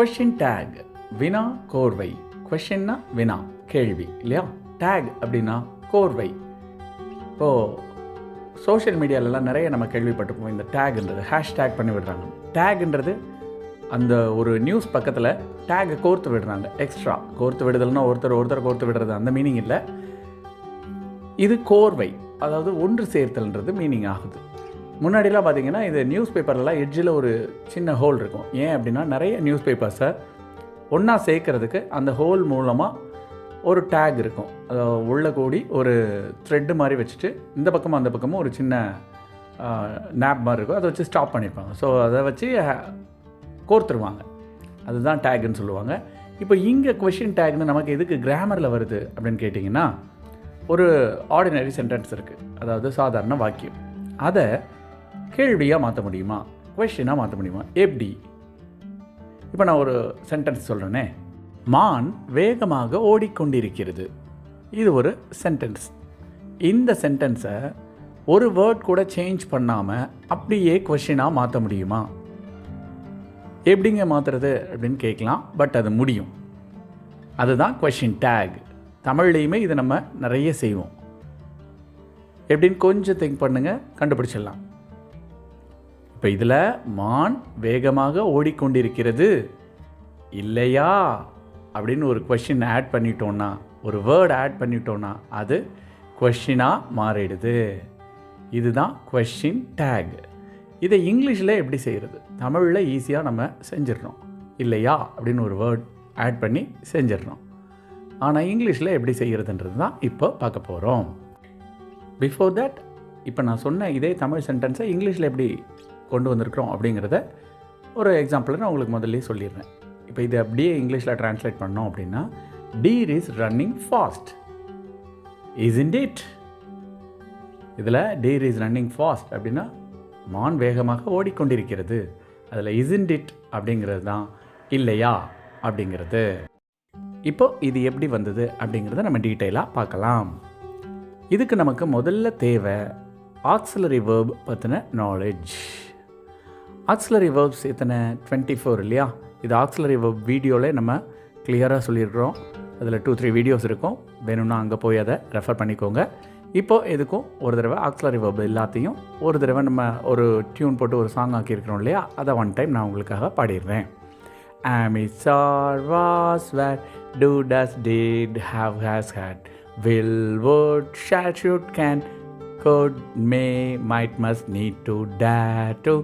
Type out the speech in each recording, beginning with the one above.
Question take, வினா கோர்வை. கொஷின்னா வினா, கேள்வி இல்லையா? டேக் அப்படின்னா கோர்வை. இப்போது சோஷியல் மீடியாலலாம் நிறைய நம்ம கேள்விப்பட்டிருப்போம், இந்த டேக்ன்றது ஹேஷ்டேக் பண்ணி விடுறாங்க. டேக்ன்றது அந்த ஒரு நியூஸ் பக்கத்தில் டேகை கோர்த்து விடுறாங்க. எக்ஸ்ட்ரா கோர்த்து விடுதல்னா ஒருத்தர் கோர்த்து விடுறது அந்த மீனிங் இல்லை. இது கோர்வை, அதாவது ஒன்று சேர்த்தல்ன்றது மீனிங் ஆகுது. முன்னாடிலாம் பார்த்திங்கன்னா இது நியூஸ் பேப்பர்லாம் எட்ஜில் ஒரு சின்ன ஹோல் இருக்கும். ஏன் அப்படின்னா நிறைய நியூஸ் பேப்பர்ஸை ஒன்றா சேர்க்கறதுக்கு அந்த ஹோல் மூலமாக ஒரு டேக் இருக்கும். அதை உள்ளே கூடி ஒரு த்ரெட்டு மாதிரி வச்சுட்டு இந்த பக்கமும் அந்த பக்கமும் ஒரு சின்ன நேப் மாதிரி இருக்கும். அதை வச்சு ஸ்டாப் பண்ணியிருப்பாங்க. ஸோ அதை வச்சு கோர்த்துருவாங்க. அதுதான் டேக்குன்னு சொல்லுவாங்க. இப்போ இங்கே கொஷின் டேக்னு நமக்கு எதுக்கு கிராமரில் வருது அப்படின்னு கேட்டிங்கன்னா, ஒரு ஆர்டினரி சென்டென்ஸ் இருக்குது, அதாவது சாதாரண வாக்கியம். அதை கேள்வியாக மாற்ற முடியுமா, கொஷினாக மாற்ற முடியுமா? எப்படி? இப்போ நான் ஒரு சென்டென்ஸ் சொல்கிறேனே, மான் வேகமாக ஓடிக்கொண்டிருக்கிறது. இது ஒரு சென்டென்ஸ். இந்த சென்டென்ஸை ஒரு வேர்ட் கூட சேஞ்ச் பண்ணாமல் அப்படியே கொஷினாக மாற்ற முடியுமா? எப்படிங்க மாற்றுறது அப்படின்னு கேட்கலாம். பட் அது முடியும். அதுதான் கொஷின் டேக். தமிழ்லேயுமே இதை நம்ம நிறைய செய்வோம். எப்படின்னு கொஞ்சம் திங்க் பண்ணுங்கள், கண்டுபிடிச்சிடலாம். இப்போ இதில் மான் வேகமாக ஓடிக்கொண்டிருக்கிறது இல்லையா அப்படின்னு ஒரு கொஷின் ஆட் பண்ணிட்டோன்னா, ஒரு வேர்ட் ஆட் பண்ணிட்டோன்னா அது கொஷினாக மாறிடுது. இதுதான் கொஷின் டேக். இதை இங்கிலீஷில் எப்படி செய்கிறது? தமிழில் ஈஸியாக நம்ம செஞ்சிடறோம். இல்லையா அப்படின்னு ஒரு வேர்ட் ஆட் பண்ணி செஞ்சிடறோம். ஆனால் இங்கிலீஷில் எப்படி செய்கிறதுன்றது தான் இப்போ பார்க்க போகிறோம். பிஃபோர் தட், இப்போ நான் சொன்ன இதே தமிழ் சென்டென்ஸை இங்கிலீஷில் எப்படி கொண்டு வந்திருக்கிறோம் அப்படிங்கிறத ஒரு எக்ஸாம்பிளில் நான் உங்களுக்கு முதல்ல சொல்லிடுறேன். இப்போ இது அப்படியே இங்கிலீஷில் ட்ரான்ஸ்லேட் பண்ணோம் அப்படின்னா, deer is running fast, isn't it? இதில் டீர் இஸ் ரன்னிங் ஃபாஸ்ட் அப்படின்னா மான் வேகமாக ஓடிக்கொண்டிருக்கிறது. அதில் இஸ்ன்ட் இட் அப்படிங்கிறது தான் இல்லையா அப்படிங்கிறது. இப்போ இது எப்படி வந்தது அப்படிங்கிறத நம்ம டீட்டெயிலாக பார்க்கலாம். இதுக்கு நமக்கு முதல்ல தேவை ஆக்சிலரி வேர்ப் பற்றின நாலேஜ். ஆக்சிலரி வேர்ப்ஸ் எத்தனை? 24 இல்லையா? இது ஆக்சிலரி வேர்ப் வீடியோவில் நம்ம கிளியராக சொல்லியிருக்கிறோம். அதில் 2-3 வீடியோஸ் இருக்கும், வேணும்னா அங்கே போய் அதை ரெஃபர் பண்ணிக்கோங்க. இப்போது எதுக்கும் ஒரு தடவை ஆக்சிலரி வேர்ப் எல்லாத்தையும் ஒரு தடவை நம்ம ஒரு டியூன் போட்டு ஒரு சாங் ஆக்கியிருக்கிறோம் இல்லையா? அதை ஒன் டைம் நான் உங்களுக்காக பாடிடுறேன். Am is are was were do does did have has had will would shall should can could may might must need to dare to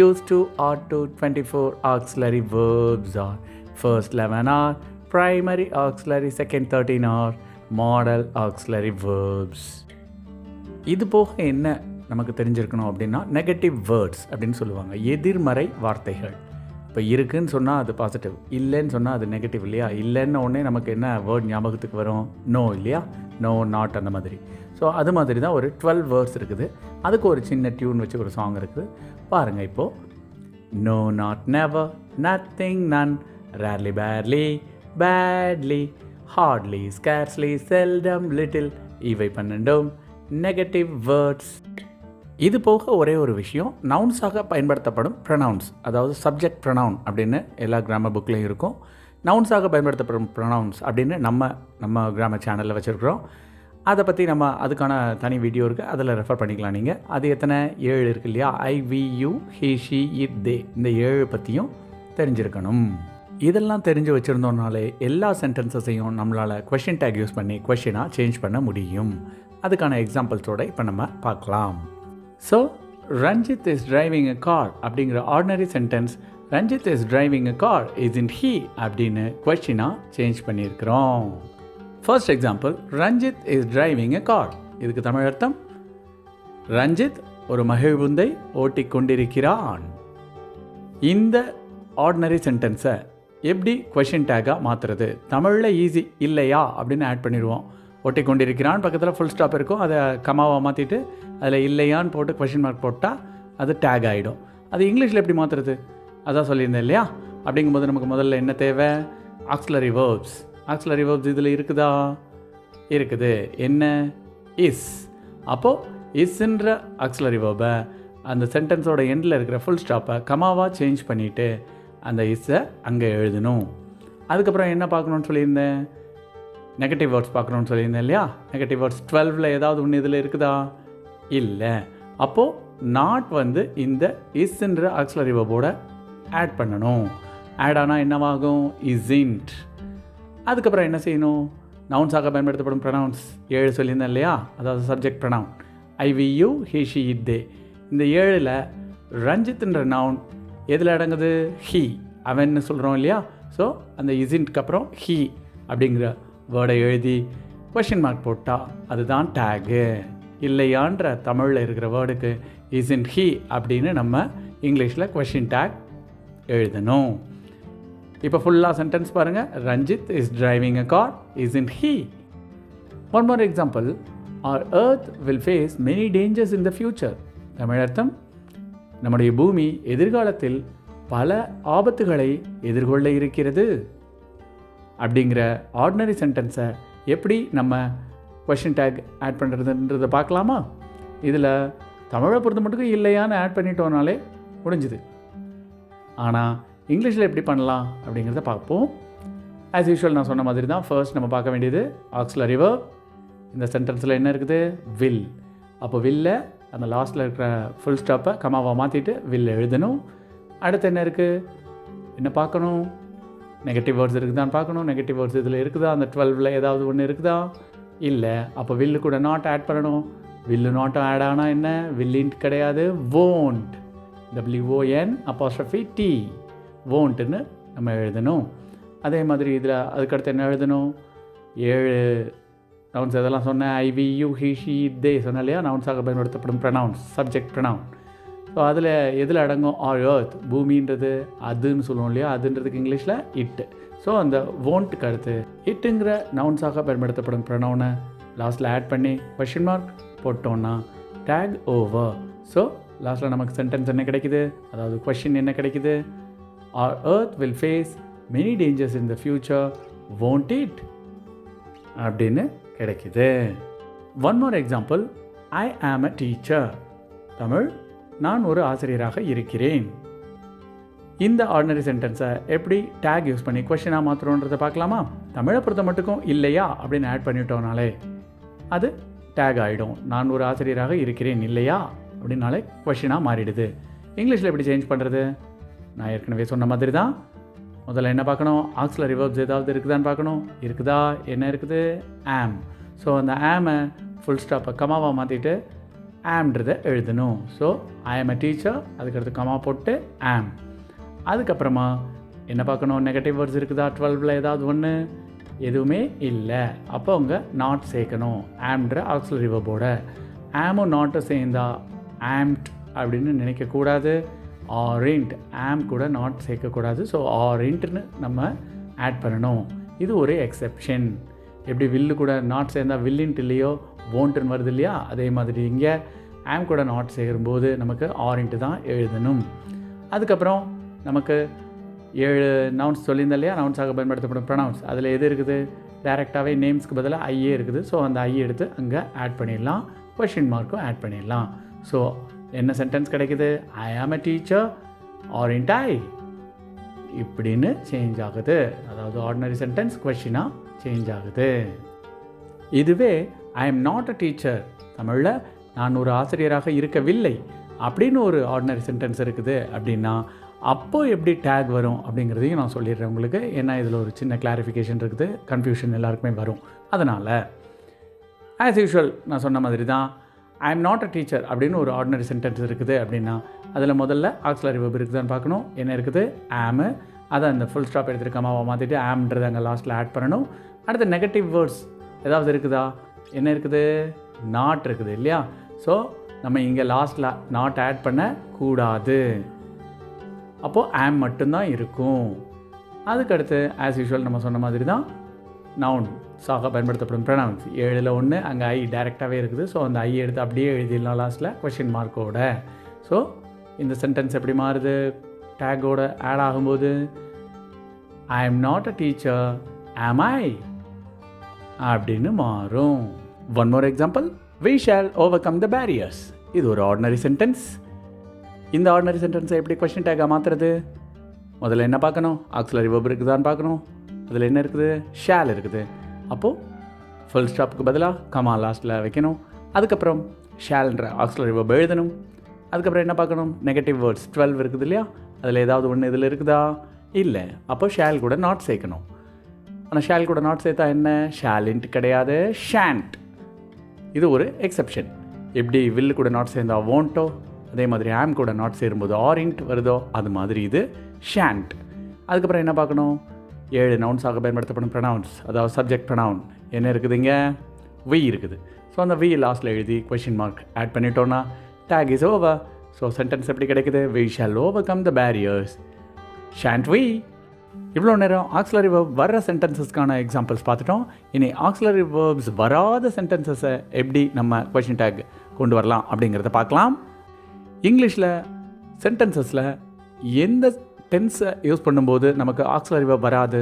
used to ought to. 24 auxiliary verbs are first 11 are primary auxiliary, second 13 are model auxiliary verbs. இது போக என்ன நமக்கு தெரிஞ்சிருக்கணும் அப்படின்னா, negative words அப்படின்னு சொல்லுவாங்க, எதிர்மறை வார்த்தைகள். இப்போ இருக்குன்னு சொன்னால் அது பாசிட்டிவ், இல்லைன்னு சொன்னால் அது நெகட்டிவ் இல்லையா? இல்லைன்னு உடனே நமக்கு என்ன வேர்ட் ஞாபகத்துக்கு வரும்? நோ இல்லையா? நோ, நாட், அந்த மாதிரி. ஸோ அது மாதிரி தான் ஒரு 12 வேர்ட்ஸ் இருக்குது. அதுக்கு ஒரு சின்ன டியூன் வச்சு ஒரு சாங் இருக்குது, பாருங்கள். இப்போது no, not, never, nothing, none, rarely, barely, badly, hardly, scarcely, seldom, little, இவை 12 நெகட்டிவ் வேர்ட்ஸ். இது போக ஒரே ஒரு விஷயம், நவுன்ஸாக பயன்படுத்தப்படும் ப்ரொனவுன்ஸ், அதாவது சப்ஜெக்ட் ப்ரொனவுன் அப்படின்னு எல்லா கிராமர் புக்லேயும் இருக்கும். நவுன்ஸாக பயன்படுத்தப்படும் ப்ரொனவுன்ஸ் அப்படின்னு நம்ம கிராமர் சேனலில் வச்சுருக்கிறோம். அதை பற்றி நம்ம அதுக்கான தனி வீடியோ இருக்குது, அதில் ரெஃபர் பண்ணிக்கலாம் நீங்கள். அது எத்தனை? 7 இருக்குது இல்லையா? I, we, you, he, she, it, they, இந்த 7 பற்றியும் தெரிஞ்சிருக்கணும். இதெல்லாம் தெரிஞ்சு வச்சுருந்தோம்னாலே எல்லா சென்டென்சஸையும் நம்மளால் கொஷின் டேக் யூஸ் பண்ணி கொஷினாக சேஞ்ச் பண்ண முடியும். அதுக்கான எக்ஸாம்பிள்ஸோடு இப்போ நம்ம பார்க்கலாம். So Ranjith is driving a car அப்படிங்கிற ordinary sentence Ranjith is driving a car isn't he அப்படின்னு கொஷினாக சேஞ்ச் பண்ணியிருக்கிறோம். First example, Ranjith is driving a car. இதுக்கு தமிழ் அர்த்தம், ரஞ்சித் ஒரு மகிழ்வுந்தை ஓட்டிக்கொண்டிருக்கிறான். இந்த ஆர்டினரி சென்டென்ஸை எப்படி கொஷின் டேக்காக மாற்றுறது? தமிழில் ஈஸி, இல்லையா அப்படின்னு ஆட் பண்ணிடுவோம். ஓட்டிக்கொண்டிருக்கிறான் பக்கத்தில் ஃபுல் ஸ்டாப் இருக்கும், அதை கமாவாக மாற்றிட்டு அதில் இல்லையான்னு போட்டு கொஷின் மார்க் போட்டால் அது டேக் ஆகிடும். அது இங்கிலீஷில் எப்படி மாற்றுறது? அதான் சொல்லியிருந்தேன் இல்லையா? அப்படிங்கும்போது நமக்கு முதல்ல என்ன தேவை? Auxiliary verbs. ஆக்சிலரி வேர்ப்ஸ் இதில் இருக்குதா? இருக்குது. என்ன? இஸ். அப்போது இஸ்ன்ற ஆக்சிலரி வேர்பை அந்த சென்டென்ஸோட எண்டில் இருக்கிற ஃபுல் ஸ்டாப்பை கமாவாக சேஞ்ச் பண்ணிவிட்டு அந்த இஸ்ஸை அங்கே எழுதணும். அதுக்கப்புறம் என்ன பார்க்கணுன்னு சொல்லியிருந்தேன், நெகட்டிவ் வேர்ட்ஸ் பார்க்கணுன்னு சொல்லியிருந்தேன் இல்லையா. நெகட்டிவ் வேர்ட்ஸ் 12ல் ஏதாவது ஒன்று இதில் இருக்குதா? இல்லை. அப்போது நாட் வந்து இந்த இஸ்ன்ற ஆக்ஸிலரி வெர்போட ஆட் பண்ணணும். ஆட் ஆனால் என்னவாகும்? இஸ்இன்ட். அதுக்கப்புறம் என்ன செய்யணும்? நவுன்ஸாக பயன்படுத்தப்படும் ப்ரொனவுன்ஸ் 7 சொல்லியிருந்தேன் இல்லையா, அதாவது subject pronoun I we you he she it they. இந்த 7ல் ரஞ்சித்ன்ற நவுன் எதில் அடங்குது? ஹி, அவன்னு சொல்கிறோம் இல்லையா. ஸோ அந்த இஸ்இன்ட்க்கு அப்புறம் ஹி அப்படிங்கிற வேர்டை எழுதி கொஷின் மார்க் போட்டால் அதுதான் டேகு. இல்லையான்ற தமிழில் இருக்கிற வேர்டுக்கு இஸ்இன்ட் ஹி அப்படின்னு நம்ம இங்கிலீஷில் கொஷின் டேக் எழுதணும். இப்போ ஃபுல்லாக சென்டென்ஸ் பாருங்கள். Ranjith is driving a car, isn't he. One more example, our earth will face many dangers in the future. Tamil அர்த்தம், நம்முடைய பூமி எதிர்காலத்தில் பல ஆபத்துகளை எதிர்கொள்ள இருக்கிறது. அப்படிங்கிற ஆர்டினரி சென்டென்ஸை எப்படி நம்ம கொஷின் டேக் ஆட் பண்ணுறதுன்றதை பார்க்கலாமா? இதில் தமிழை பொறுத்த மட்டும் இல்லையான்னு ஆட் பண்ணிட்டோனாலே முடிஞ்சுது. ஆனால் இங்கிலீஷில் எப்படி பண்ணலாம் அப்படிங்கிறத பார்ப்போம். ஆஸ் யூஷுவல் நான் சொன்ன மாதிரி தான் ஃபர்ஸ்ட் நம்ம பார்க்க வேண்டியது ஆக்ஸிலரி வெர்ப். இந்த சென்டென்ஸில் என்ன இருக்குது? வில். அப்போ வில்ல அந்த லாஸ்ட்டில் இருக்கிற ஃபுல் ஸ்டாப்பை கமாவை மாற்றிட்டு வில் எழுதணும். அடுத்து என்ன இருக்குது? என்ன பார்க்கணும்? நெகட்டிவ் வேர்ட்ஸ் இருக்குதான்னு பார்க்கணும். நெகட்டிவ் வேர்ட்ஸ் இதில் இருக்குதா? அந்த 12ல் ஏதாவது ஒன்று இருக்குதா? இல்லை. அப்போ வில்லு கூட நாட் ஆட் பண்ணணும். வில்லு நாட்டும் ஆட் ஆனால் என்ன? வில்லின்ட் கிடையாது, won't. WONT won'tன்னு நம்ம எழுதணும். அதே மாதிரி இதில் அதுக்கடுத்து என்ன எழுதணும்? 7 நவுன்ஸ் எதெல்லாம் சொன்னேன்? I we you he she they சொன்னேன் இல்லையா, நவுன்ஸாக பயன்படுத்தப்படும் ப்ரொனவுன்ஸ், சப்ஜெக்ட் ப்ரொனவுன். ஸோ அதில் எதில் அடங்கும்? ஆர் எர்த், பூமின்றது அதுன்னு சொல்லுவோம் இல்லையா, அதுன்றதுக்கு இங்கிலீஷில் இட்டு. ஸோ அந்த வோன்ட்டுக்கு அடுத்து இட்டுங்கிற நவுன்ஸாக பயன்படுத்தப்படும் ப்ரொனவுனை லாஸ்ட்டில் ஆட் பண்ணி கொஷின் மார்க் போட்டோன்னா டேக் ஓவர். ஸோ லாஸ்ட்டில் நமக்கு சென்டென்ஸ் என்ன கிடைக்குது? அதாவது கொஷின் என்ன கிடைக்குது? our earth will face many dangers in the future, won't it? அப்படின்னு கிடைக்குது. ஒன் மோர் எக்ஸாம்பிள், ஐ ஆம் அ டீச்சர். தமிழ், நான் ஒரு ஆசிரியராக இருக்கிறேன். இந்த ஆர்டினரி சென்டென்ஸை எப்படி டேக் யூஸ் பண்ணி கொஷினாக மாற்றுறோன்றதை பார்க்கலாமா? தமிழை பொறுத்த மட்டுக்கும் இல்லையா அப்படின்னு ஆட் பண்ணிட்டோனாலே அது டேக் ஆகிடும். நான் ஒரு ஆசிரியராக இருக்கிறேன் இல்லையா அப்படின்னாலே கொஷினாக மாறிடுது. இங்கிலீஷில் எப்படி சேஞ்ச் பண்ணுறது? நான் ஏற்கனவே சொன்ன மாதிரி தான். முதல்ல என்ன பார்க்கணும்? ஆக்ஸிலரி வெர்ப்ஸ் ஏதாவது இருக்குதான்னு பார்க்கணும். இருக்குதா? என்ன இருக்குது? ஆம். ஸோ அந்த ஆமை ஃபுல் ஸ்டாப்பை கமாவாக மாற்றிட்டு ஆம்ன்றதை எழுதணும். ஸோ ஐ ஆம் அ டீச்சர், அதுக்கடுத்து கமா போட்டு ஆம். அதுக்கப்புறமா என்ன பார்க்கணும்? நெகட்டிவ் வேர்ட்ஸ் இருக்குதா? 12ல் ஏதாவது ஒன்று? எதுவுமே இல்லை. அப்போ அவங்க நாட் சேர்க்கணும் ஆம்ன்ற ஆக்ஸிலரி வெர்போட. ஆமும் நாட்டும் சேர்ந்தா ஆம்ட் அப்படின்னு நினைக்கக்கூடாது. ஆரிண்ட், ஆம் கூட நாட் சேர்க்கக்கூடாது. ஸோ ஆரிண்ட்னு நம்ம ஆட் பண்ணணும். இது ஒரு எக்ஸெப்ஷன். எப்படி வில்லு கூட நாட் சேர்ந்தால் வில்லின்ட்டு இல்லையோ வோன்ட்டுன்னு வருது இல்லையா, அதே மாதிரி இங்கே ஆம் கூட நாட் சேரும்போது நமக்கு ஆரிண்ட்டு தான் எழுதணும். அதுக்கப்புறம் நமக்கு 7 நவுன்ஸ் சொல்லியிருந்தேன் இல்லையா, நவுன்ஸாக பயன்படுத்தப்படும் ப்ரொனவுன்ஸ். அதில் எது இருக்குது? டைரெக்டாகவே நேம்ஸ்க்கு பதிலாக ஐயே இருக்குது. ஸோ அந்த ஐ எடுத்து அங்கே ஆட் பண்ணிடலாம். கொஷின் மார்க்கும் ஆட் பண்ணிடலாம். ஸோ என்ன சென்டென்ஸ் கிடைக்குது? ஐ ஆம் அ டீச்சர், ஆரிண்ட் ஐ இப்படின்னு சேஞ்ச் ஆகுது. அதாவது ஆர்டினரி சென்டென்ஸ் கொஷினாக சேஞ்ச் ஆகுது. இதுவே I am not a teacher, தமிழில் நான் ஒரு ஆசிரியராக இருக்கவில்லை அப்படின்னு ஒரு ஆர்டினரி சென்டென்ஸ் இருக்குது அப்படின்னா அப்போது எப்படி டேக் வரும் அப்படிங்கிறதையும் நான் சொல்லிடுறேன் உங்களுக்கு. ஏன்னா இதில் ஒரு சின்ன கிளாரிஃபிகேஷன் இருக்குது, கன்ஃபியூஷன் எல்லாருக்குமே வரும். அதனால் ஆஸ் யூஷுவல் நான் சொன்ன மாதிரி தான் I am not a teacher அப்படின்னு ஒரு ஆர்டினரி சென்டென்ஸ் இருக்குது அப்படின்னா அதில் முதல்ல ஆக்ஸிலரி வெர்ப் இருக்குதான்னு பார்க்கணும். என்ன இருக்குது? ஆமு. அதை அந்த ஃபுல் ஸ்டாப் எடுத்துகிட்டு கமாவை மாற்றிட்டு ஆம்ன்றது அங்கே லாஸ்ட்டில் ஆட் பண்ணணும். அடுத்து நெகட்டிவ் வேர்ட்ஸ் ஏதாவது இருக்குதா? என்ன இருக்குது? நாட் இருக்குது இல்லையா. ஸோ நம்ம இங்கே லாஸ்ட்டில் நாட் ஆட் பண்ண கூடாது. அப்போது ஆம் மட்டும்தான் இருக்கும். அதுக்கடுத்து ஆஸ் யூஷுவல் நம்ம சொன்ன மாதிரி தான் நவுன் சாக பயன்படுத்தப்படும் ப்ரொனவுன்ஸ் 7ல் 1 அங்கே ஐ டைரெக்டாகவே இருக்குது. ஸோ அந்த ஐ எடுத்து அப்படியே எழுதிடலாம் லாஸ்ட்டில் கொஷின் மார்க்கோட. ஸோ இந்த சென்டென்ஸ் எப்படி மாறுது? டேக்கோட ஆட் ஆகும்போது I am not a teacher, ஆம் ஐ அப்படின்னு மாறும். One more example, we shall overcome the barriers. இது ஒரு ஆர்டினரி சென்டென்ஸ். இந்த ஆர்டினரி சென்டென்ஸை எப்படி கொஷின் டேக்காக மாற்றுறது? முதல்ல என்ன பார்க்கணும், ஆக்ஸிலரி வெர்ப் இருக்குதான்னு பார்க்கணும். அதில் என்ன இருக்குது, ஷேல் இருக்குது. அப்போது ஃபுல் ஸ்டாப்புக்கு பதிலாக கமா லாஸ்ட்டில் வைக்கணும். அதுக்கப்புறம் ஷேல்ன்ற ஆக்ஸிலரி வெர்ப் எழுதணும். அதுக்கப்புறம் என்ன பார்க்கணும், நெகட்டிவ் வேர்ட்ஸ் 12 இருக்குது இல்லையா, அதில் ஏதாவது ஒன்று இதில் இருக்குதா, இல்லை. அப்போ ஷேல் கூட நாட் சேர்க்கணும். ஆனால் ஷேல் கூட நாட் சேர்த்தா என்ன, ஷேலின்ட் கிடையாது, ஷாண்ட். இது ஒரு எக்ஸெப்ஷன். எப்படி வில்லு கூட நாட் சேர்ந்தா வோன்ட்டோ, அதே மாதிரி ஆம் கூட நாட் சேரும்போது ஆரின்ட் வருதோ, அது மாதிரி இது ஷாண்ட். அதுக்கப்புறம் என்ன பார்க்கணும், 7 நவுன்ஸாக பயன்படுத்தப்படும் ப்ரொனவுன்ஸ், அதாவது சப்ஜெக்ட் ப்ரொனவுன் என்ன இருக்குதுங்க, வி இருக்குது. ஸோ அந்த வி லாஸ்ட்டில் எழுதி கொஷின் மார்க் ஆட் பண்ணிட்டோன்னா tag is over. So sentence எப்படி கிடைக்குது, we shall overcome the barriers, shan't we. இவ்வளோ நேரம் ஆக்ஸிலரி வேர்ப் வர்ற சென்டென்சஸ்க்கான எக்ஸாம்பிள்ஸ் பார்த்துட்டோம். இனி ஆக்ஸிலரி வேர்ப்ஸ் வராத சென்டென்சஸை எப்படி நம்ம கொஷின் டேக் கொண்டு வரலாம் அப்படிங்கிறத பார்க்கலாம். இங்கிலீஷில் சென்டென்சஸில் எந்த டென்ஸை யூஸ் பண்ணும்போது நமக்கு ஆக்ஸிலரி வேர்ப் வராது,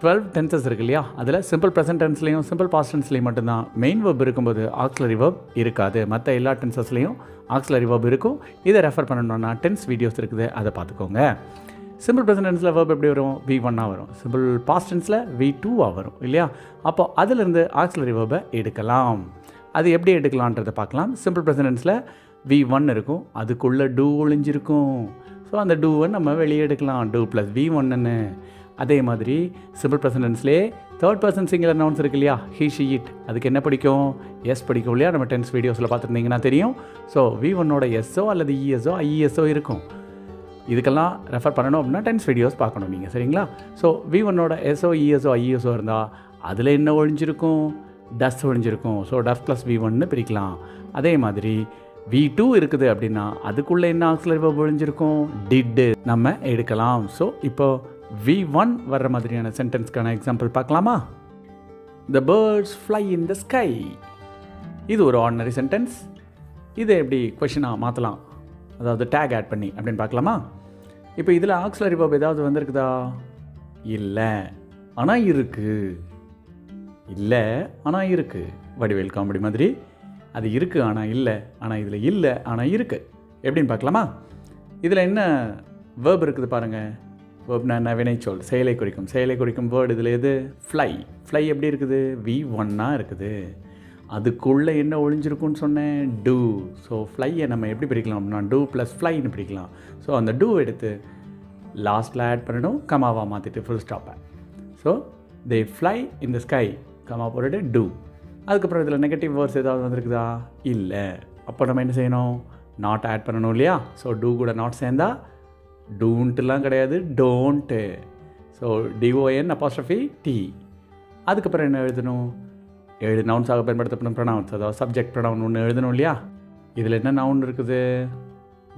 12 டென்சஸ் இருக்கு இல்லையா, அதில் சிம்பிள் ப்ரெசன்ட் டென்ஸ்லையும் சிம்பிள் பாஸ்ட் டென்ஸ்லையும் மட்டும்தான் மெயின் வேர்ப் இருக்கும்போது ஆக்ஸிலரி வேர்ப் இருக்காது. மற்ற எல்லா டென்சஸ்லையும் ஆக்ஸிலரி வேர்ப் இருக்கும். இதை ரெஃபர் பண்ணணுன்னா டென்ஸ் வீடியோஸ் இருக்குது, அதை பார்த்துக்கோங்க. சிம்பிள் ப்ரெசன்ட் டென்ஸில் வேர்ப் எப்படி வரும், V1 வரும். சிம்பிள் பாஸ்ட் டென்ஸில் V2 வரும் இல்லையா. அப்போ அதிலிருந்து ஆக்ஸிலரி வேர்பை எடுக்கலாம். அது எப்படி எடுக்கலான்றதை பார்க்கலாம். சிம்பிள் ப்ரெசன்ட் டென்ஸில் V1 இருக்கும், அதுக்குள்ளே டூ ஒளிஞ்சிருக்கும். ஸோ அந்த டூவை நம்ம வெளியே எடுக்கலாம், டூ ப்ளஸ் V1ன்னு. அதே மாதிரி சிம்பிள் ப்ரெசன்ட் டென்ஸ்லேயே தேர்ட் பர்சன் சிங்குலர் நவுன்ஸ் இருக்கு இல்லையா, ஹீ ஷி இட், அதுக்கு என்ன பிடிக்கும், எஸ் பிடிக்கும் இல்லையா. நம்ம டென்ஸ் வீடியோஸில் பார்த்துருந்தீங்கன்னா தெரியும். ஸோ V1ஓட எஸ்ஸோ அல்லது இஎஸ்ஓ ஐஇஎஸ்ஓ இருக்கும். இதுக்கெல்லாம் ரெஃபர் பண்ணணும் அப்படின்னா டென்ஸ் வீடியோஸ் பார்க்கணும் நீங்கள், சரிங்களா. ஸோ V1ஓட எஸ்ஓ இஎஸ்ஓ ஐஇஎஸ்ஓ இருந்தால் அதில் என்ன ஒழிஞ்சிருக்கும், டஸ் ஒழிஞ்சிருக்கும். ஸோ டஸ் ப்ளஸ் V1ன்னு பிரிக்கலாம். அதே மாதிரி V2 இருக்குது அப்படின்னா அதுக்குள்ளே என்ன ஆக்ஸிலரி வேர்ப் ஒழிஞ்சிருக்கும், டிட்டு நம்ம எடுக்கலாம். ஸோ இப்போ V1 வர்ற மாதிரியான சென்டென்ஸ்க்கான எக்ஸாம்பிள் பார்க்கலாமா. The birds fly in the sky. இது ஒரு ஆர்டினரி சென்டென்ஸ். இதை எப்படி கொஷினாக மாற்றலாம், அதாவது டேக் ஆட் பண்ணி அப்படின்னு பார்க்கலாமா. இப்போ இதில் ஆக்ஸிலரி வேர்ப் ஏதாவது வந்திருக்குதா, இல்லை ஆனால் இருக்குது, இல்லை ஆனால் இருக்குது. வடிவேல் காமெடி மாதிரி அது இருக்குது ஆனால் இல்லை, ஆனால் இதில் இல்லை ஆனால் இருக்குது. எப்படின்னு பார்க்கலாமா. இதில் என்ன வேர்ப் இருக்குது பாருங்கள். வேர்ப்னா என்ன, வினைச்சொல், செயலை குறிக்கும். செயலை குறிக்கும் வேர்டு இதில் எது, ஃப்ளை. ஃப்ளை எப்படி இருக்குது, V1 இருக்குது. அதுக்குள்ளே என்ன ஒழிஞ்சிருக்குன்னு சொன்னேன், டூ. ஸோ ஃப்ளையை நம்ம எப்படி பிரிக்கலாம் அப்படின்னா டூ ப்ளஸ் ஃப்ளைன்னு பிரிக்கலாம். ஸோ அந்த டூ எடுத்து லாஸ்ட்டில் ஆட் பண்ணணும், கமாவாக மாற்றிட்டு ஃபுல் ஸ்டாப்பை. So they fly in the sky, comma போட்டுட்டு டூ. அதுக்கப்புறம் இதில் நெகட்டிவ் வேர்ட்ஸ் ஏதாவது வந்திருக்குதா, இல்லை. அப்போ நம்ம என்ன செய்யணும், நாட் ஆட் பண்ணணும் இல்லையா. ஸோ டூ கூட நாட் சேர்ந்தா டூன்ட்டுலாம் கிடையாது, டோன்ட்டு. So DON'T. அதுக்கப்புறம் என்ன எழுதணும், 7 நவுன்ஸாக பயன்படுத்தப்படும் ப்ரொனவுன்ஸ், அதாவது சப்ஜெக்ட் ப்ரொனவுன் ஒன்று எழுதணும் இல்லையா. இதில் என்ன நவுன் இருக்குது,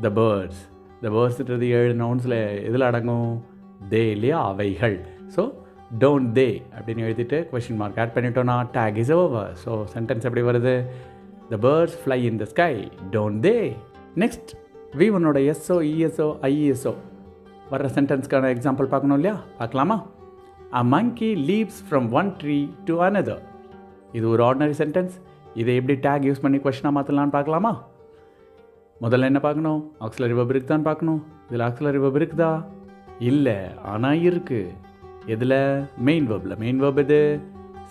த பேர்ட்ஸ். த பேர்ட்ஸ்ன்றது 7 நவுன்ஸில் எதில் அடங்கும், தே இல்லையா, அவைகள். ஸோ டோன்ட் தே அப்படின்னு எழுதிட்டு கொஷின் மார்க் ஆட் பண்ணிட்டோன்னா tag is over. So sentence எப்படி வருது, the birds fly in the sky, don't they. Next V1ஓட எஸ்ஓ இஎஸ்ஓ ஐஇஎஸ்ஓ வர்ற சென்டென்ஸ்க்கான எக்ஸாம்பிள் பார்க்கணும் இல்லையா, பார்க்கலாமா. A monkey leaps from one tree to another. இது ஒரு ஆர்டினரி சென்டென்ஸ். இதை எப்படி டேக் யூஸ் பண்ணி கொஷினாக மாற்றலான்னு பார்க்கலாமா. முதல்ல என்ன பார்க்கணும், ஆக்ஸிலரி வேர்ப் இருக்குதான்னு பார்க்கணும். இதில் ஆக்ஸிலரி வேர்ப் இருக்குதா, இல்லை ஆனால் இருக்குது. எதில், மெயின் வேர்பில். மெயின் வேர்ப் எது,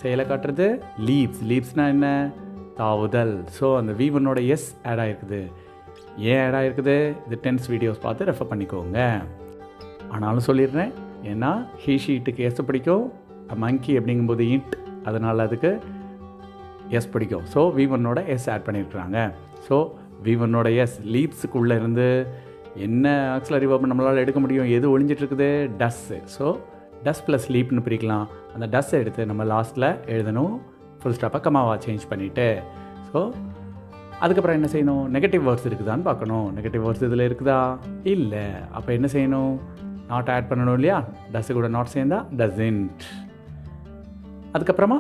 செயலை காட்டுறது, லீப்ஸ். லீப்ஸ்னால் என்ன, தாவுதல். ஸோ அந்த V1ஓட எஸ் ஆட் ஆகிருக்குது. ஏன் ஆட் ஆகிருக்குது, இது டென்ஸ் வீடியோஸ் பார்த்து ரெஃபர் பண்ணிக்கோங்க. ஆனாலும் சொல்லிடுறேன், ஏன்னா ஹீஷீட்டுக்கு எஸ் பிடிக்கும், மங்கி அப்படிங்கும்போது இன்ட், அதனால் அதுக்கு எஸ் பிடிக்கும். ஸோ V1ஓட எஸ் ஆட் பண்ணியிருக்கிறாங்க. ஸோ V1ஓட எஸ் லீப்ஸுக்குள்ளே இருந்து என்ன ஆக்ஸிலரி வேர்ப் நம்மளால் எடுக்க முடியும், எது ஒழிஞ்சிட்ருக்குது, டஸ்ஸு. ஸோ டஸ் ப்ளஸ் லீப்னு பிரிக்கலாம். அந்த டஸ்ஸை எடுத்து நம்ம லாஸ்ட்டில் எழுதணும், ஃபுல் ஸ்டாப்பாக கமாவாக சேஞ்ச் பண்ணிவிட்டு. ஸோ அதுக்கப்புறம் என்ன செய்யணும், நெகட்டிவ் வேர்ட்ஸ் இருக்குதான்னு பார்க்கணும். நெகட்டிவ் வேர்ட்ஸ் இதில் இருக்குதா, இல்லை. அப்போ என்ன செய்யணும், நாட் ஆட் பண்ணணும் இல்லையா. டஸ்ஸு கூட நாட் சேர்ந்தா டசன்ட். அதுக்கப்புறமா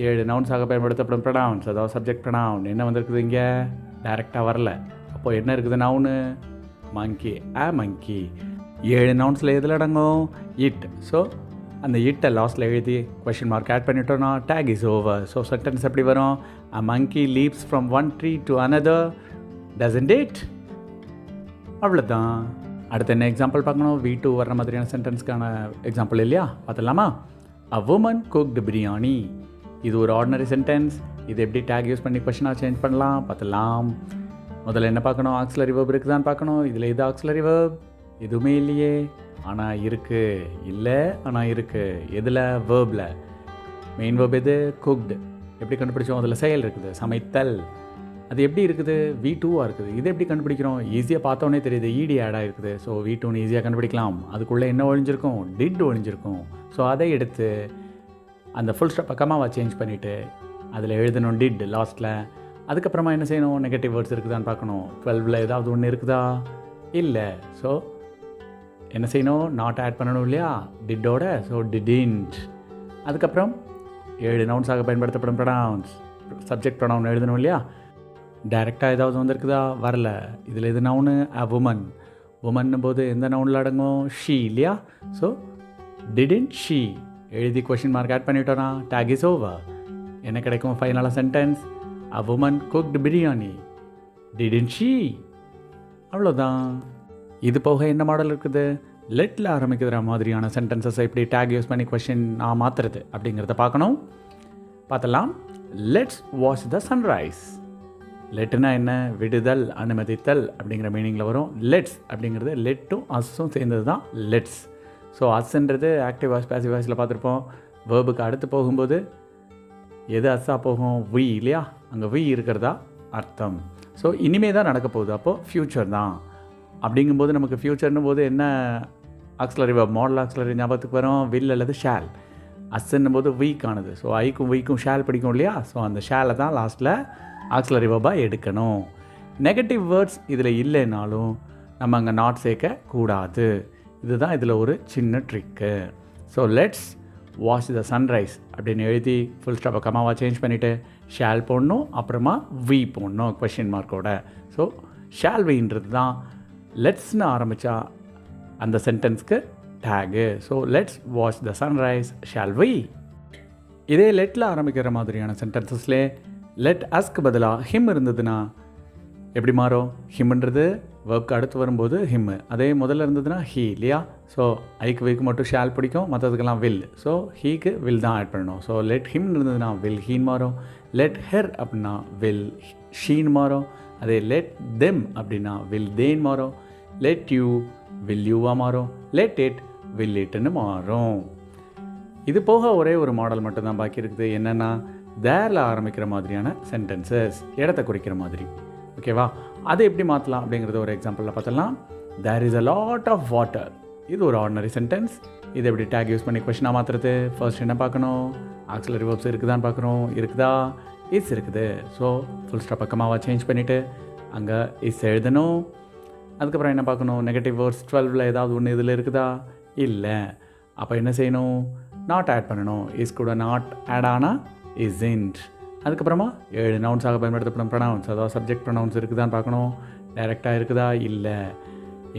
7 நவுன்ஸாக பயன்படுத்தப்படும் ப்ரொனவுன்ஸ், அதாவது சப்ஜெக்ட் ப்ரொனவுன் என்ன வந்திருக்குது, இங்கே டைரெக்டாக வரல. அப்போது என்ன இருக்குது, நவுனு மங்கி, மங்கி. 7 நவுன்ஸில் எதில் அடங்கும், இட். ஸோ அந்த இட்டை லாஸ்ட்டில் எழுதி கொஷின் மார்க் ஆட் பண்ணிட்டோன்னா tag is over. So sentence எப்படி வரும், a monkey leaps from one tree to another, doesn't it? அவ்வளோதான். அடுத்து என்ன எக்ஸாம்பிள் பார்க்கணும்? V2 வர்ற மாதிரியான சென்டென்ஸ்க்கான எக்ஸாம்பிள் இல்லையா? பார்த்துடலாமா? அ வுமன் குக்டு பிரியாணி. இது ஒரு ஆர்டினரி சென்டென்ஸ். இது எப்படி டேக் யூஸ் பண்ணி கொஷனாக சேஞ்ச் பண்ணலாம் பார்த்துலாம். முதல்ல என்ன பார்க்கணும்? ஆக்ஸிலரி வேர்ப் இருக்குதான்னு பார்க்கணும். இதில் இது ஆக்ஸிலரி வேர்ப் எதுவுமே இல்லையே, ஆனால் இருக்குது. இல்லை, ஆனால் இருக்குது. எதில்? வேர்பில். மெயின் வேர்ப் எது? குக்டு. எப்படி கண்டுபிடிச்சோம்? அதில் செயல் இருக்குது, சமைத்தல். அது எப்படி இருக்குது? V2வாக இருக்குது. இது எப்படி கண்டுபிடிக்கிறோம்? ஈஸியாக பார்த்தோன்னே தெரியுது, ED ஆடாக இருக்குது. ஸோ V2ன்னு ஈஸியாக கண்டுபிடிக்கலாம். அதுக்குள்ளே என்ன ஒழிஞ்சிருக்கும்? டிட் ஒழிஞ்சிருக்கும். ஸோ அதை எடுத்து அந்த ஃபுல் ஸ்டாப்பை கமாவாக சேஞ்ச் பண்ணிவிட்டு அதில் எழுதணும் டிட் லாஸ்ட்டில். அதுக்கப்புறமா என்ன செய்யணும்? நெகட்டிவ் வேர்ட்ஸ் இருக்குதான்னு பார்க்கணும். 12ல் ஏதாவது ஒன்று இருக்குதா? இல்லை. ஸோ என்ன செய்யணும்? நாட் ஆட் பண்ணணும் இல்லையா டிட்டோட. So didn't. அதுக்கப்புறம் 7 நவுன்ஸாக பயன்படுத்தப்படும் ப்ரொனவுன்ஸ், சப்ஜெக்ட் ப்ரொனவுன் எழுதணும் இல்லையா? டைரெக்டாக ஏதாவது வந்திருக்குதா? வரல. இதில் எது நவுனு? அ வுமன். வுமன் போது எந்த நவுனில் அடங்கும்? ஷீ இல்லையா? ஸோ டிடின்ட் ஷீ எழுதி கொஷின் மார்க் ஆட் பண்ணிட்டோன்னா டேக் இஸ் ஓவர். என்ன கிடைக்கும் ஃபைனலாக sentence? A woman cooked biryani. Didn't she. அவ்வளோதான். இது போக என்ன மாடல் இருக்குது? லெட்டில் ஆரம்பிக்கிற மாதிரியான சென்டென்சஸ் எப்படி டேக் யூஸ் பண்ணி கொஷின் நான் மாற்றுறது அப்படிங்கிறத பார்க்கணும். பார்த்தலாம். Let's watch the sunrise. லெட்டுனா என்ன? விடுதல், அனுமதித்தல் அப்படிங்கிற மீனிங்கில் வரும். லெட்ஸ் அப்படிங்கிறது லெட்டும் அஸ்ஸும் சேர்ந்தது தான் லெட்ஸ். ஸோ அஸ்ன்றது ஆக்டிவ் வாய்ஸ், பேசிவ் வாய்ஸில் பார்த்துருப்போம். வேர்புக்கு அடுத்து போகும்போது எது அஸ்ஸாக போகும்? வி இல்லையா? அங்கே வி இருக்கிறதா அர்த்தம். ஸோ இனிமே தான் நடக்க போகுது, அப்போது ஃப்யூச்சர் தான். அப்படிங்கும்போது நமக்கு ஃப்யூச்சர்னும் போது என்ன ஆக்ஸிலரி வேர்ப், மாடல் ஆக்ஸிலரி ஞாபகத்துக்கு வரும்? வில் அல்லது ஷேல். அஸ்ன்னும் போது வீக்கானது. ஸோ ஐக்கும் வீக்கும் ஷேல் பிடிக்கும் இல்லையா? ஸோ அந்த ஷேலை தான் லாஸ்ட்டில் ஆக்ஸிலரி வேர்பாக எடுக்கணும். நெகட்டிவ் வேர்ட்ஸ் இதில் இல்லைனாலும் நம்ம அங்கே நாட் சேர்க்க கூடாது. இதுதான் இதில் ஒரு சின்ன trick. So let's watch the sunrise அப்படின்னு எழுதி ஃபுல் ஸ்டாப்பை கமாவாக சேஞ்ச் பண்ணிவிட்டு ஷேல் போடணும், அப்புறமா வி போடணும் கொஷின் மார்க்கோட. ஸோ ஷேல் வின்றது தான் லெட்ஸ்னு ஆரம்பித்தா அந்த சென்டென்ஸ்க்கு tag. So let's watch the sunrise shall we. இதே லெட்டில் ஆரம்பிக்கிற மாதிரியான சென்டென்சஸ்லே லெட் அஸ்க்கு பதிலாக ஹிம் இருந்ததுன்னா எப்படி மாறும்? ஹிம்ன்றது வேர்ப்க்கு அடுத்து வரும்போது ஹிம்மு. அதே முதல்ல இருந்ததுன்னா ஹீ இல்லையா? ஸோ ஐக்கு வீக்கு மட்டும் ஷேல் பிடிக்கும், மற்றதுக்கெல்லாம் வில். ஸோ ஹீக்கு வில் தான் ஆட் பண்ணணும். ஸோ லெட் ஹிம் இருந்ததுன்னா வில் ஹீன் மாறும். லெட் ஹெர் அப்படின்னா வில் ஷீன் மாறும். அதே லெட் தெம் அப்படின்னா வில் தேன் மாறும். லெட் யூ வில் யூவாக மாறும். லெட் இட் வில் இட்னு மாறும். இது போக ஒரே ஒரு மாடல் மட்டும்தான் பாக்கி இருக்குது. என்னென்னா தேரில் ஆரம்பிக்கிற மாதிரியான சென்டென்சஸ், இடத்த குறிக்கிற மாதிரி. ஓகேவா? அதை எப்படி மாற்றலாம் அப்படிங்கிறத ஒரு எக்ஸாம்பிளில் பார்த்தலாம். There is a lot of water. இது ஒரு ஆர்டினரி சென்டென்ஸ். இதை எப்படி டேக் யூஸ் பண்ணி கொஷினாக மாற்றுறது? ஃபர்ஸ்ட் என்ன பார்க்கணும்? ஆக்ஸிலரி வேர்ப்ஸ் இருக்குதான்னு பார்க்குறோம். இருக்குதா? இஸ் இருக்குது. ஸோ ஃபுல் ஸ்டாப் பக்கமாக சேஞ்ச் பண்ணிவிட்டு அங்கே இஸ் எழுதணும். அதுக்கப்புறம் என்ன பார்க்கணும்? நெகட்டிவ் வேர்ட்ஸ் 12ல் ஏதாவது ஒன்று இதில் இருக்குதா? இல்லை. அப்போ என்ன செய்யணும்? நாட் ஆட் பண்ணணும். இஸ் கூட நாட் ஆட் ஆனால் இஸ்இன்ட். அதுக்கப்புறமா 7 நவுன்ஸாக பயன்படுத்தப்படும் ப்ரொனவுன்ஸ், அதாவது சப்ஜெக்ட் ப்ரொனவுன்ஸ் இருக்குதான்னு பார்க்கணும். டைரெக்டாக இருக்குதா? இல்லை.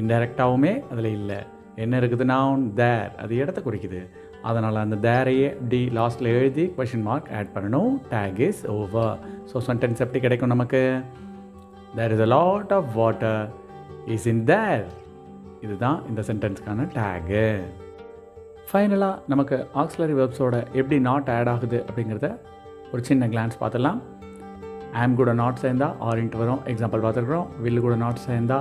இன்டைரக்டாகவுமே அதில் இல்லை. என்ன இருக்குது? Noun there. அது இடத்த குறிக்குது. அதனால் அந்த தேரையே இப்படி லாஸ்ட்டில் எழுதி கொஷின் மார்க் ஆட் பண்ணணும். Tag is over. So sentence எப்படி கிடைக்கும் நமக்கு? There is a lot of water is in there. இதுதான் இந்த சென்டென்ஸ்க்கான டேகு. ஃபைனலாக நமக்கு ஆக்ஸிலரி வேர்ப்ஸோட எப்படி நாட் ஆட் ஆகுது அப்படிங்கிறத ஒரு சின்ன கிளான்ஸ் பார்த்துடலாம். ஆம் கூட நாட் சேர்ந்தா ஆரிண்ட் வரும், எக்ஸாம்பிள் பார்த்துருக்குறோம். வில் கூட நாட் சேர்ந்தா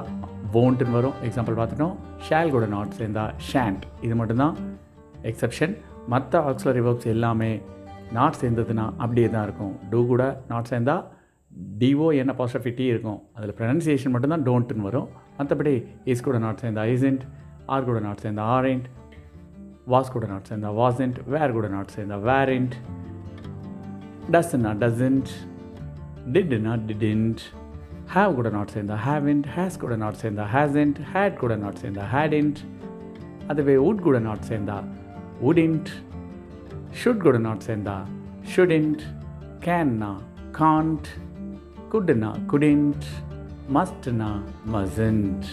வோன்ட்டுன்னு வரும், எக்ஸாம்பிள் பார்த்துட்டோம். ஷேல் கூட நாட் சேர்ந்தா ஷாண்ட். இது மட்டும்தான் எக்ஸப்ஷன். மற்ற ஆக்ஸிலரி வேர்ப்ஸ் எல்லாமே நாட் சேர்ந்ததுன்னா அப்படியே தான் இருக்கும். டூ கூட நாட் சேர்ந்தா DON apostrophe இருக்கும். அதில் ப்ரனன்சியேஷன் மட்டும்தான் டோன்ட்டுன்னு வரும். மற்றபடி இஸ் கூட நாட் சேர்ந்தா இஸ்இன்ட், ஆர் கூட நாட் சேர்ந்தா ஆரிண்ட், வாஸ் கூட நாட் சேர்ந்தா வாஸ்இன்ட், வேர் கூட நாட் சேர்ந்தா வேரிண்ட், டஸ்ன்னா டசன்ட், டிட்னா டிடின்ட், ஹேவ் கூட நாட் சேர்ந்தா ஹேவன்ட், ஹேஸ் கூட நாட் சேர்ந்தா ஹேசன்ட், ஹேட் கூட நாட் சேர்ந்தா ஹேடின்ட். அதுவே வுட் கூட நாட் சேர்ந்தா வுடின்ட், ஷுட் கூட நாட் சேர்ந்தா ஷுடின்ட், கேன்னா காண்ட், குட்னா குடின்ட், மஸ்ட்னா மஸ்ன்ட்.